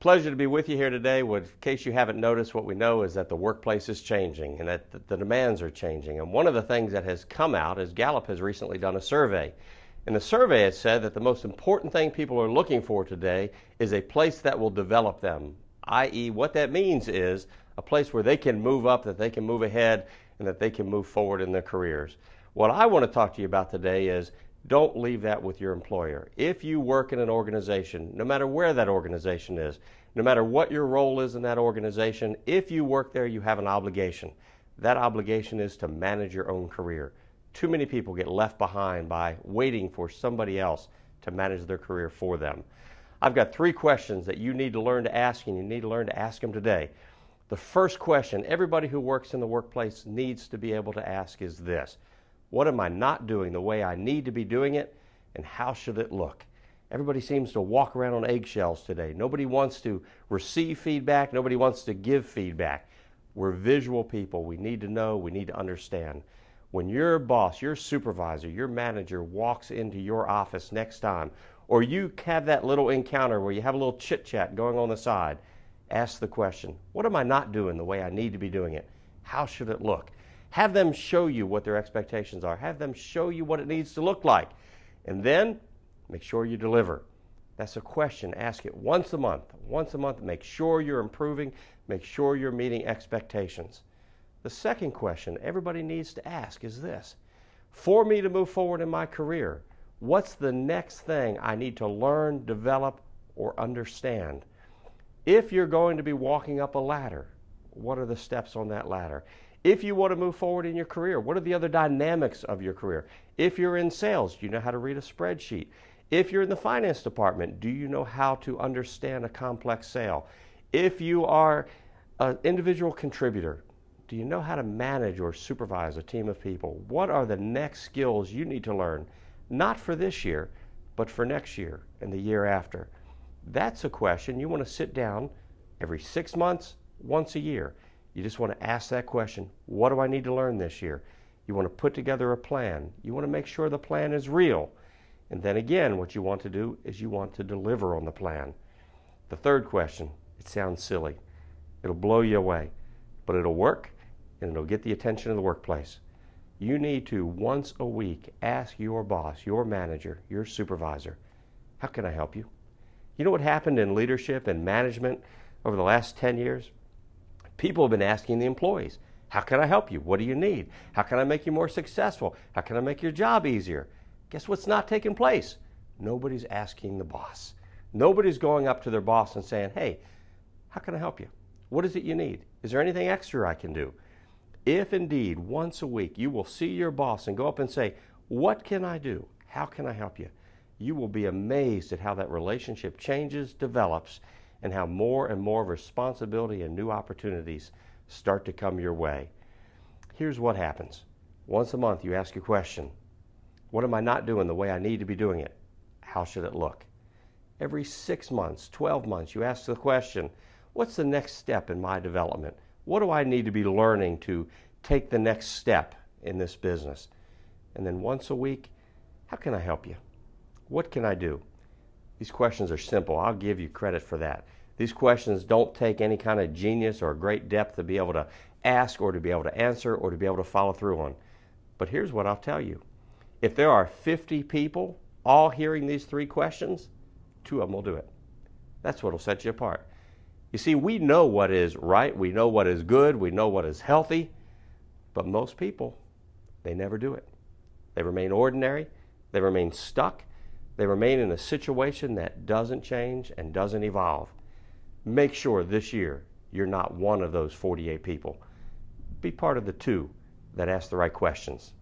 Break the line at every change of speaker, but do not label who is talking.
Pleasure to be with you here today. In case you haven't noticed, what we know is that the workplace is changing and that the demands are changing. And one of the things that has come out is Gallup has recently done a survey. In the survey, it said that the most important thing people are looking for today is a place that will develop them, i.e. what that means is a place where they can move up, that they can move ahead, and that they can move forward in their careers. What I want to talk to you about today is don't leave that with your employer. If you work in an organization, no matter where that organization is, no matter what your role is in that organization, if you work there, you have an obligation. That obligation is to manage your own career. Too many people get left behind by waiting for somebody else to manage their career for them. I've got 3 questions that you need to learn to ask, and you need to learn to ask them today. The first question everybody who works in the workplace needs to be able to ask is this: what am I not doing the way I need to be doing it, and how should it look? Everybody seems to walk around on eggshells today. Nobody wants to receive feedback. Nobody wants to give feedback. We're visual people. We need to know. We need to understand. When your boss, your supervisor, your manager walks into your office next time, or you have that little encounter where you have a little chit-chat going on the side, ask the question, what am I not doing the way I need to be doing it? How should it look? Have them show you what their expectations are. Have them show you what it needs to look like. And then make sure you deliver. That's a question. Ask it once a month. Once a month, make sure you're improving. Make sure you're meeting expectations. The second question everybody needs to ask is this: for me to move forward in my career, what's the next thing I need to learn, develop, or understand? If you're going to be walking up a ladder, what are the steps on that ladder? If you want to move forward in your career, what are the other dynamics of your career? If you're in sales, do you know how to read a spreadsheet? If you're in the finance department, do you know how to understand a complex sale? If you are an individual contributor, do you know how to manage or supervise a team of people? What are the next skills you need to learn, not for this year, but for next year and the year after? That's a question you want to sit down every 6 months, once a year. You just want to ask that question: what do I need to learn this year? You want to put together a plan. You want to make sure the plan is real. And then again, what you want to do is you want to deliver on the plan. The third question, it sounds silly. It'll blow you away, but it'll work and it'll get the attention of the workplace. You need to, once a week, ask your boss, your manager, your supervisor, how can I help you? You know what happened in leadership and management over the last 10 years? People have been asking the employees, how can I help you? What do you need? How can I make you more successful? How can I make your job easier? Guess what's not taking place? Nobody's asking the boss. Nobody's going up to their boss and saying, hey, how can I help you? What is it you need? Is there anything extra I can do? If indeed once a week you will see your boss and go up and say, what can I do? How can I help you? You will be amazed at how that relationship changes, develops, and how more and more responsibility and new opportunities start to come your way. Here's what happens. Once a month you ask a question: what am I not doing the way I need to be doing it? How should it look? Every 6 months, 12 months, you ask the question, what's the next step in my development? What do I need to be learning to take the next step in this business? And then once a week, how can I help you? What can I do? These questions are simple. I'll give you credit for that. These questions don't take any kind of genius or great depth to be able to ask or to be able to answer or to be able to follow through on. But here's what I'll tell you. If there are 50 people all hearing these 3 questions, 2 of them will do it. That's what will set you apart. You see, we know what is right, we know what is good, we know what is healthy, but most people, they never do it. They remain ordinary, they remain stuck, they remain in a situation that doesn't change and doesn't evolve. Make sure this year you're not one of those 48 people. Be part of the 2 that ask the right questions.